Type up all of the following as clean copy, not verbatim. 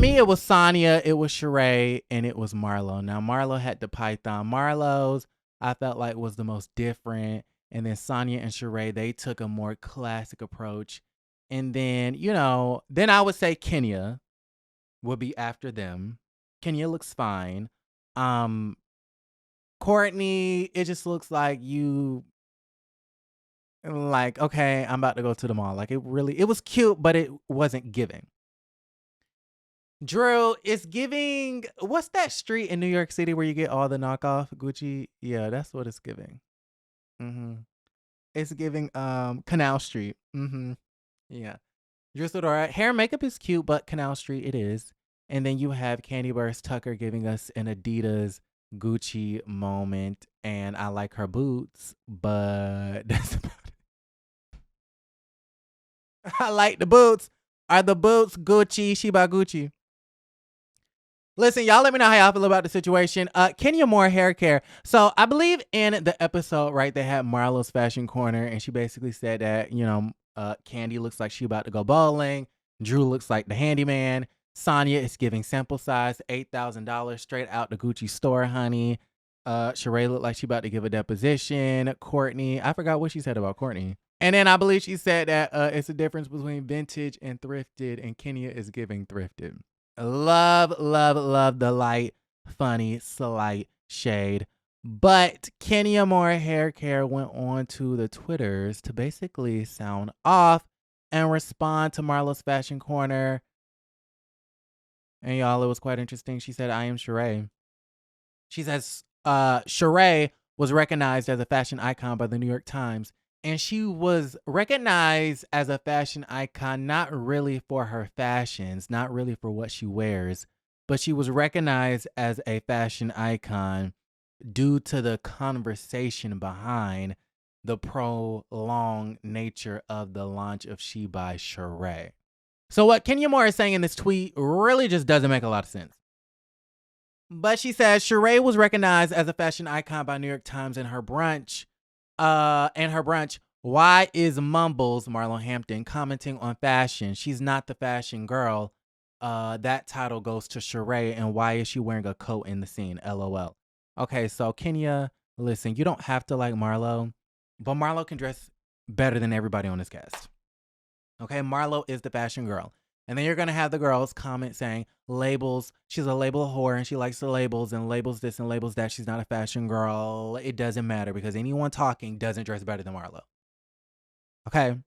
me, it was Sonia, it was Sheree, and it was Marlo. Now, Marlo had the Python. Marlo's, I felt like, was the most different. And then Sonia and Sheree, they took a more classic approach. And then, then I would say Kenya would be after them. Kenya looks fine. Courtney, it just looks like you like, okay, I'm about to go to the mall. Like, it was cute, but it wasn't giving. Drew, it's giving. What's that street in New York City where you get all the knockoff Gucci? Yeah, that's what it's giving. It's giving Canal Street. Yeah. Drew Sidora, hair and makeup is cute, but Canal Street it is. And then you have Kandi Burruss Tucker giving us an Adidas Gucci moment, and I like her boots, but that's about it. I like the boots. Are the boots Gucci? She by Gucci. Listen, y'all let me know how y'all feel about the situation. Kenya Moore hair care. So I believe in the episode, right, they had Marlo's fashion corner, and she basically said that, Kandi looks like she about to go bowling. Drew looks like the handyman. Sonia is giving sample size $8,000 straight out the Gucci store, honey. Sheree looked like she about to give a deposition. Courtney, I forgot what she said about Courtney. And then I believe she said that it's a difference between vintage and thrifted, and Kenya is giving thrifted. Love, love, love the light, funny, slight shade. But Kenya Moore Hair Care went on to the Twitters to basically sound off and respond to Marlo's Fashion Corner. And y'all, it was quite interesting. She said, I am Sheree. She says, Sheree was recognized as a fashion icon by the New York Times. And she was recognized as a fashion icon, not really for her fashions, not really for what she wears, but she was recognized as a fashion icon due to the conversation behind the prolonged nature of the launch of She by Sheree. So what Kenya Moore is saying in this tweet really just doesn't make a lot of sense. But she says Sheree was recognized as a fashion icon by New York Times in her brunch. Why is Mumbles, Marlo Hampton, commenting on fashion? She's not the fashion girl. That title goes to Sheree, and why is she wearing a coat in the scene? LOL. Okay, so Kenya, listen, you don't have to like Marlo, but Marlo can dress better than everybody on this cast. Okay, Marlo is the fashion girl. And then you're going to have the girls comment saying labels. She's a label whore and she likes the labels and labels this and labels that. She's not a fashion girl. It doesn't matter because anyone talking doesn't dress better than Marlo. Okay.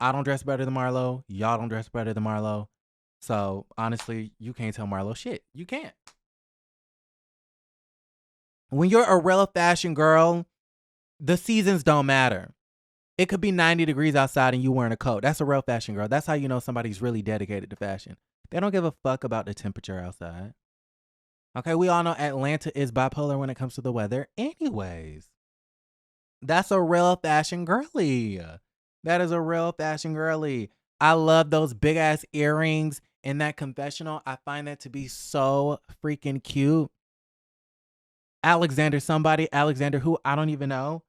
I don't dress better than Marlo. Y'all don't dress better than Marlo. So honestly, you can't tell Marlo shit. You can't. When you're a real fashion girl, the seasons don't matter. It could be 90 degrees outside and you wearing a coat. That's a real fashion girl. That's how you know somebody's really dedicated to fashion. They don't give a fuck about the temperature outside. Okay, we all know Atlanta is bipolar when it comes to the weather. Anyways, that's a real fashion girly. That is a real fashion girly. I love those big ass earrings in that confessional. I find that to be so freaking cute. Alexander who I don't even know.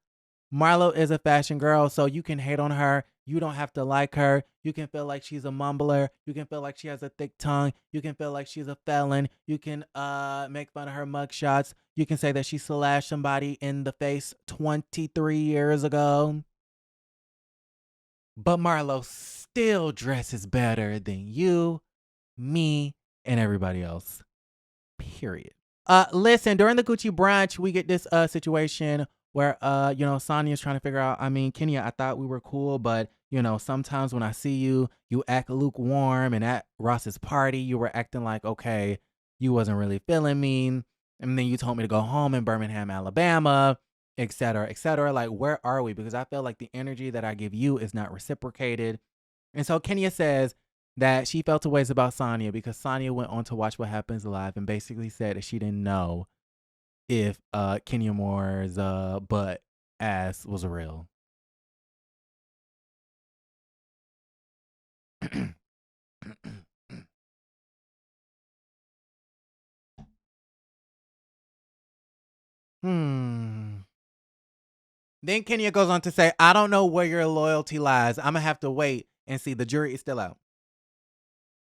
Marlo is a fashion girl, so you can hate on her. You don't have to like her. You can feel like she's a mumbler. You can feel like she has a thick tongue. You can feel like she's a felon. You can make fun of her mugshots. You can say that she slashed somebody in the face 23 years ago. But Marlo still dresses better than you, me, and everybody else. Period. Listen, during the Gucci brunch, we get this situation where Sonia's trying to figure out, Kenya, I thought we were cool, but sometimes when I see you, you act lukewarm, and at Ross's party, you were acting like, okay, you wasn't really feeling me. And then you told me to go home in Birmingham, Alabama, et cetera, et cetera. Like, where are we? Because I feel like the energy that I give you is not reciprocated. And so Kenya says that she felt a ways about Sonia because Sonia went on to Watch What Happens Live and basically said that she didn't know if Kenya Moore's butt ass was real. Then Kenya goes on to say, I don't know where your loyalty lies. I'm going to have to wait and see. The jury is still out.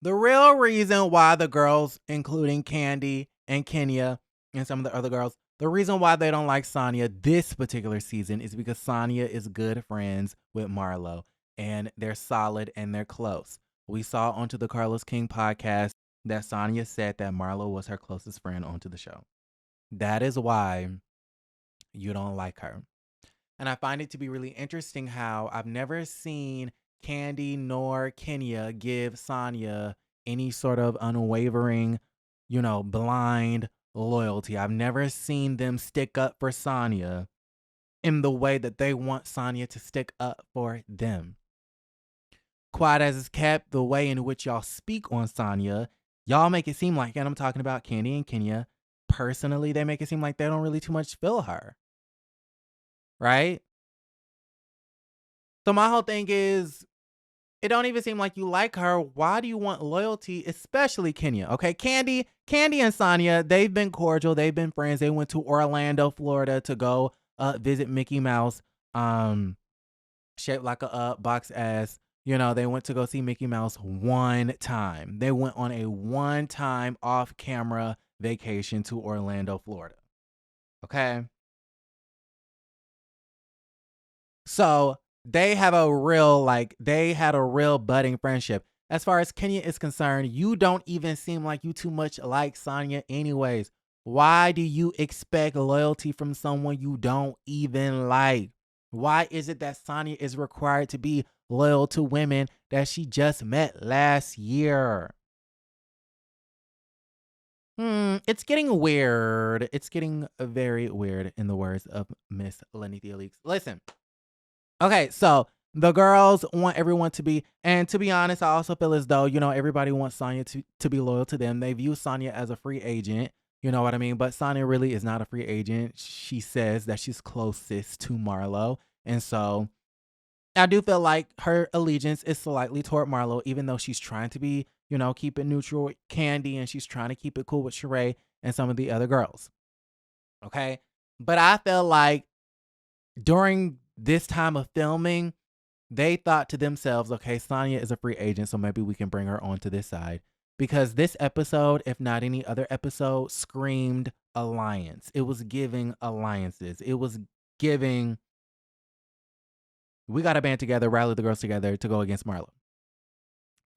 The real reason why the girls, including Kandi and Kenya and some of the other girls, the reason why they don't like Sonia this particular season is because Sonia is good friends with Marlo and they're solid and they're close. We saw onto the Carlos King podcast that Sonia said that Marlo was her closest friend onto the show. That is why you don't like her. And I find it to be really interesting how I've never seen Kandi nor Kenya give Sonia any sort of unwavering, blind loyalty. I've never seen them stick up for Sonia in the way that they want Sonia to stick up for them. Quiet as it's kept, the way in which y'all speak on Sonia, y'all make it seem like, and I'm talking about Kandi and Kenya, personally, they make it seem like they don't really too much feel her. Right? So my whole thing is, it don't even seem like you like her. Why do you want loyalty, especially Kenya? Okay, Kandi and Sonia, they've been cordial. They've been friends. They went to Orlando, Florida to go visit Mickey Mouse, shaped like a box ass. They went to go see Mickey Mouse one time. They went on a one-time off-camera vacation to Orlando, Florida. Okay? So they have they had a real budding friendship. As far as Kenya is concerned, you don't even seem like you too much like Sonia anyways. Why do you expect loyalty from someone you don't even like? Why is it that Sonia is required to be loyal to women that she just met last year? It's getting weird. It's getting very weird in the words of Miss Lenithia Leaks. Listen. Okay, so the girls want everyone to be, and to be honest, I also feel as though, everybody wants Sonia to be loyal to them. They view Sonia as a free agent, you know what I mean? But Sonia really is not a free agent. She says that she's closest to Marlo. And so I do feel like her allegiance is slightly toward Marlo, even though she's trying to be, keep it neutral with Kandi and she's trying to keep it cool with Sheree and some of the other girls. Okay. But I feel like during this time of filming, they thought to themselves, okay, Sonia is a free agent, so maybe we can bring her onto this side. Because this episode, if not any other episode, screamed alliance. It was giving alliances. It was giving, we got to band together, rally the girls together to go against Marlo.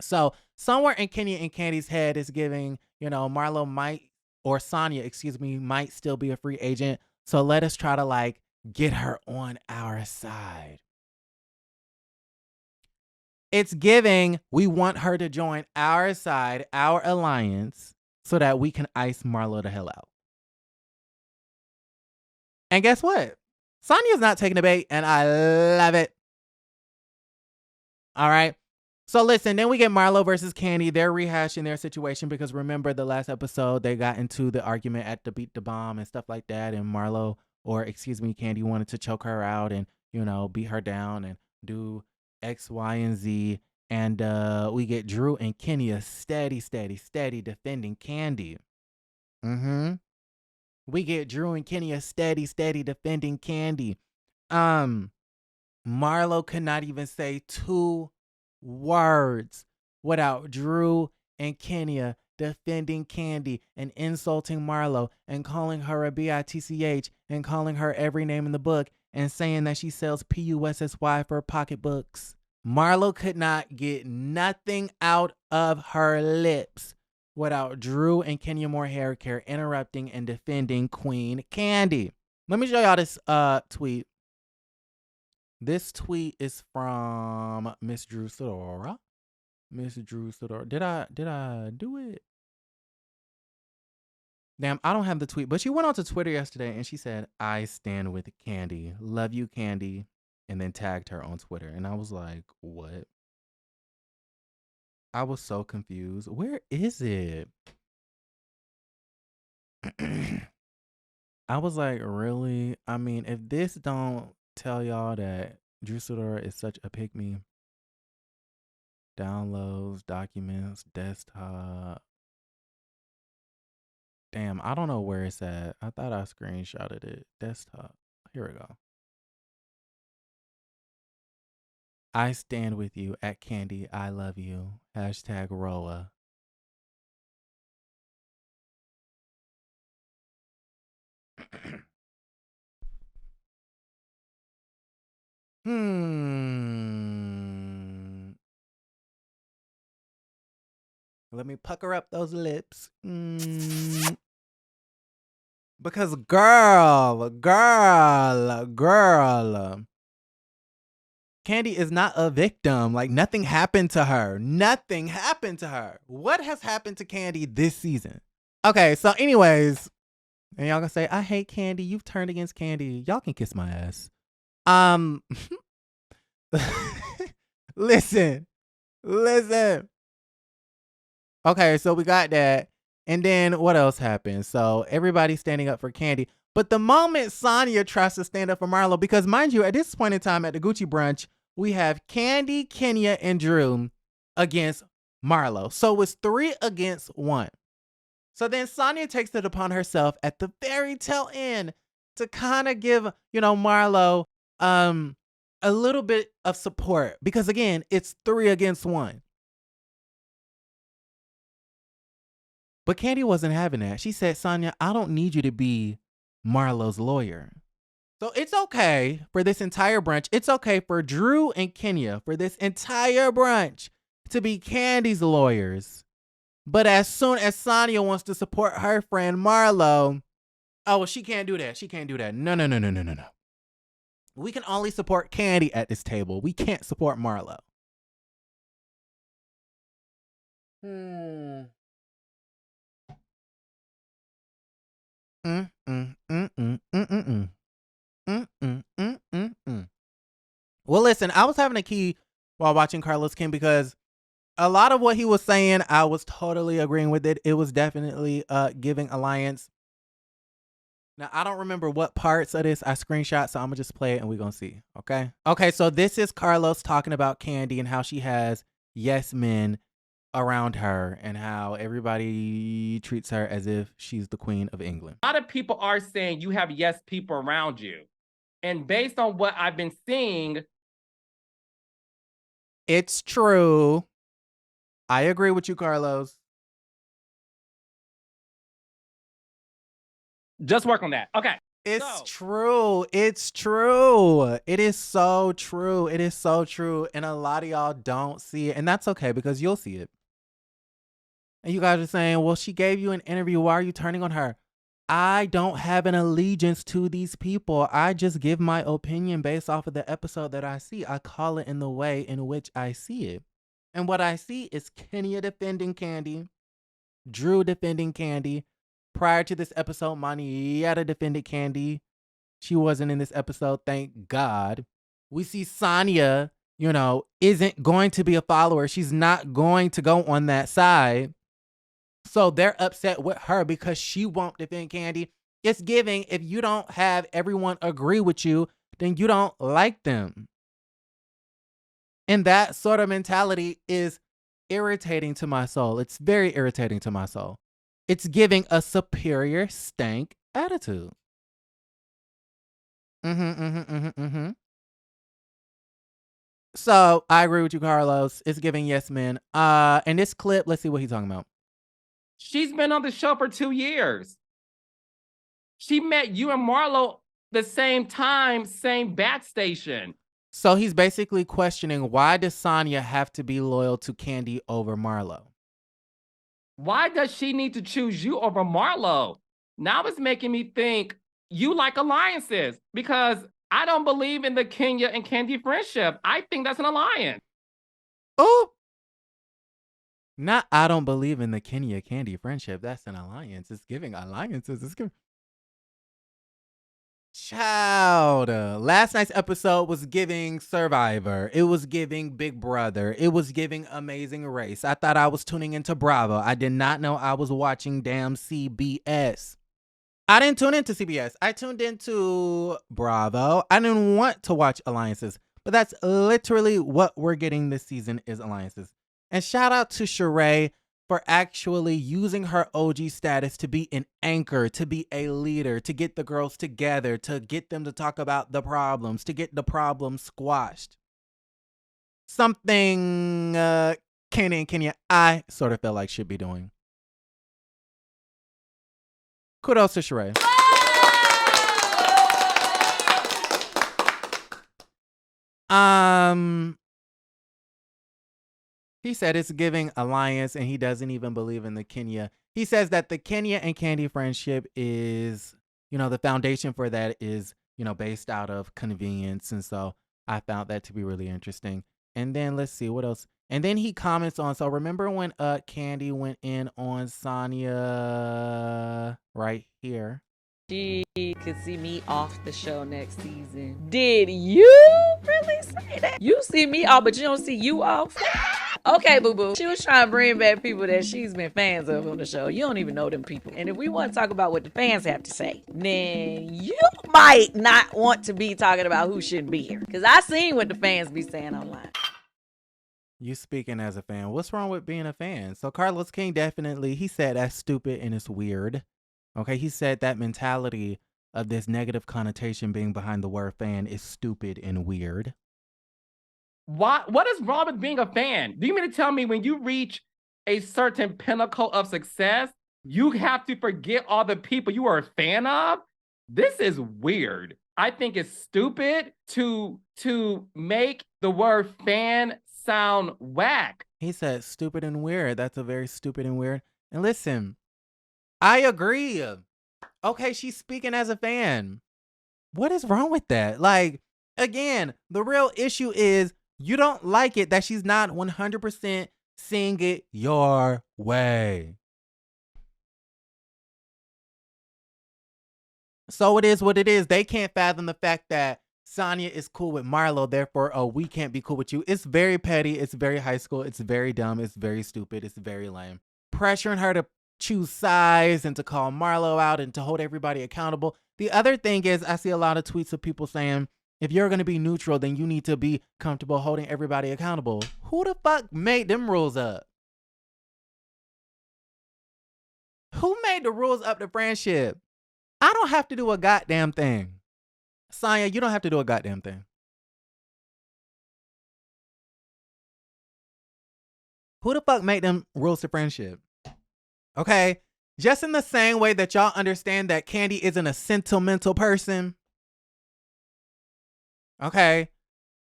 So somewhere in Kenya and Kandi's head is giving, Marlo might, or Sonia, excuse me, might still be a free agent. So let us try to get her on our side. It's giving, we want her to join our side, our alliance, so that we can ice Marlo the hell out. And guess what? Sonia's not taking the bait, and I love it. All right. So listen, then we get Marlo versus Kandi. They're rehashing their situation because remember the last episode, they got into the argument at the Beat the Bomb and stuff like that. And Marlo, or excuse me, Kandi wanted to choke her out and, beat her down and do X, Y, and Z. And we get Drew and Kenya steady defending Kandi. We get Drew and Kenya steady defending Kandi. Marlo could not even say 2 words without Drew and Kenya defending Kandi and insulting Marlo and calling her a bitch and calling her every name in the book and saying that she sells PUSSY for pocketbooks. Marlo could not get nothing out of her lips without Drew and Kenya Moore Hair Care interrupting and defending Queen Kandi. Let me show y'all this tweet. This tweet is from Miss Drew Sidora. Miss Drew Sidora. Did I do it? Damn, I don't have the tweet, but she went on to Twitter yesterday and she said, "I stand with Kandi. Love you, Kandi." And then tagged her on Twitter. And I was like, what? I was so confused. Where is it? I was like, really? I mean, if this don't tell y'all that Drew Sidora is such a pick-me. Downloads, documents, desktop. Damn, I don't know where it's at. I thought I screenshotted it. Desktop. Here we go. I stand with you at Kandi. I love you. Hashtag RHOA. Let me pucker up those lips. Because girl, Kandi is not a victim. Like, nothing happened to her. Nothing happened to her. What has happened to Kandi this season? Okay, so anyways, and y'all gonna say, I hate Kandi. You've turned against Kandi. Y'all can kiss my ass. Listen. Okay, so we got that. And then what else happened? So everybody's standing up for Kandi. But the moment Sonia tries to stand up for Marlo, because mind you, at this point in time at the Gucci brunch, we have Kandi, Kenya, and Drew against Marlo. So it's 3 against 1. So then Sonia takes it upon herself at the very tail end to kind of give, Marlo a little bit of support. Because again, it's 3 against 1. But Kandi wasn't having that. She said, Sonia, I don't need you to be Marlo's lawyer. So it's okay for this entire brunch. It's okay for Drew and Kenya for this entire brunch to be Kandi's lawyers. But as soon as Sonia wants to support her friend Marlo, oh, well, she can't do that. She can't do that. No. We can only support Kandi at this table. We can't support Marlo. Well, listen, I was having a key while watching Carlos King because a lot of what he was saying, I was totally agreeing with it. It was definitely giving alliance. Now, I don't remember what parts of this I screenshot, so I'm going to just play it and we're going to see, okay? Okay, so this is Carlos talking about Kandi and how she has yes men around her and how everybody treats her as if she's the queen of England. A lot of people are saying you have yes people around you. And based on what I've been seeing, it's true. I agree with you, Carlos. Just work on that. Okay. It's true. It's true. It is so true. It is so true. And a lot of y'all don't see it. And that's okay because you'll see it. And you guys are saying, well, she gave you an interview. Why are you turning on her? I don't have an allegiance to these people. I just give my opinion based off of the episode that I see. I call it in the way in which I see it. And what I see is Kenya defending Kandi, Drew defending Kandi. Prior to this episode, Manietta defended Kandi. She wasn't in this episode, thank God. We see Sonia, isn't going to be a follower. She's not going to go on that side. So they're upset with her because she won't defend Kandi. It's giving, if you don't have everyone agree with you, then you don't like them. And that sort of mentality is irritating to my soul. It's very irritating to my soul. It's giving a superior stank attitude. So I agree with you, Carlos. It's giving yes men. And this clip, let's see what he's talking about. She's been on the show for 2 years. She met you and Marlo the same time, same bat station. So he's basically questioning, why does Sonia have to be loyal to Kandi over Marlo? Why does she need to choose you over Marlo? Now it's making me think you like alliances because I don't believe in the Kenya and Kandi friendship. I think that's an alliance. Oh, not I don't believe in the Kenya Kandi friendship. That's an alliance. It's giving alliances. It's giving. Child, last night's episode was giving Survivor. It was giving Big Brother. It was giving Amazing Race. I thought I was tuning into Bravo. I did not know I was watching damn CBS. I didn't tune into CBS. I tuned into Bravo. I didn't want to watch alliances, but that's literally what we're getting this season is alliances. And shout out to Sheree for actually using her OG status to be an anchor, to be a leader, to get the girls together, to get them to talk about the problems, to get the problems squashed. something Kandi and Kenya, I sort of feel like should be doing. Kudos to Sheree. He said it's giving alliance and he doesn't even believe in the Kenya. He says that the Kenya and Kandi friendship is, the foundation for that is, based out of convenience. And so I found that to be really interesting. And then let's see what else. And then he comments on, so remember when Kandi went in on Sonia right here? She could see me off the show next season. Did you really say that? You see me off, but you don't see you off? Okay, boo-boo. She was trying to bring back people that she's been fans of on the show. You don't even know them people. And if we want to talk about what the fans have to say, then you might not want to be talking about who shouldn't be here. Because I seen what the fans be saying online. You speaking as a fan. What's wrong with being a fan? So Carlos King definitely, he said that's stupid and it's weird. Okay, he said that mentality of this negative connotation being behind the word fan is stupid and weird. What is wrong with being a fan? Do you mean to tell me when you reach a certain pinnacle of success, you have to forget all the people you are a fan of? This is weird. I think it's stupid to make the word fan sound whack. He said stupid and weird. That's a very stupid and weird. And listen, I agree. Okay, she's speaking as a fan. What is wrong with that? Like, again, the real issue is you don't like it that she's not 100% seeing it your way. So it is what it is. They can't fathom the fact that Sonia is cool with Marlo, therefore, we can't be cool with you. It's very petty. It's very high school. It's very dumb. It's very stupid. It's very lame. Pressuring her to choose sides and to call Marlo out and to hold everybody accountable. The other thing is I see a lot of tweets of people saying, if you're going to be neutral, then you need to be comfortable holding everybody accountable. Who the fuck made them rules up? Who made the rules up to friendship? I don't have to do a goddamn thing. Sonia, you don't have to do a goddamn thing. Who the fuck made them rules to friendship? Okay? Just in the same way that y'all understand that Kandi isn't a sentimental person. Okay?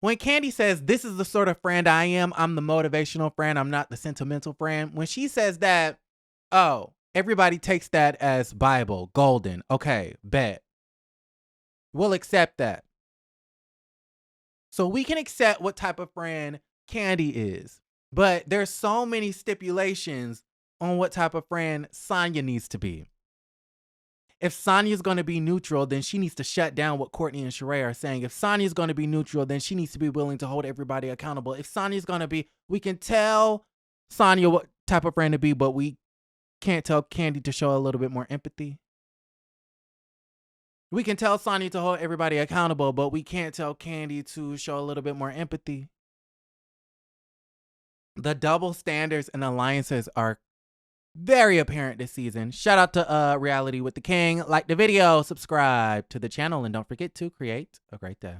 When Kandi says, this is the sort of friend I am, I'm the motivational friend, I'm not the sentimental friend. When she says that, everybody takes that as Bible, golden. Okay, bet. We'll accept that. So we can accept what type of friend Kandi is. But there's so many stipulations on what type of friend Sonia needs to be. If Sonia's going to be neutral, then she needs to shut down what Courtney and Sheree are saying. If Sonia's going to be neutral, then she needs to be willing to hold everybody accountable. If Sonia's going to be, we can tell Sonia what type of friend to be, but we can't tell Kandi to show a little bit more empathy. We can tell Sonia to hold everybody accountable, but we can't tell Kandi to show a little bit more empathy. The double standards and alliances are very apparent this season. Shout out to Reality with the King. Like the video, subscribe to the channel, and don't forget to create a great day.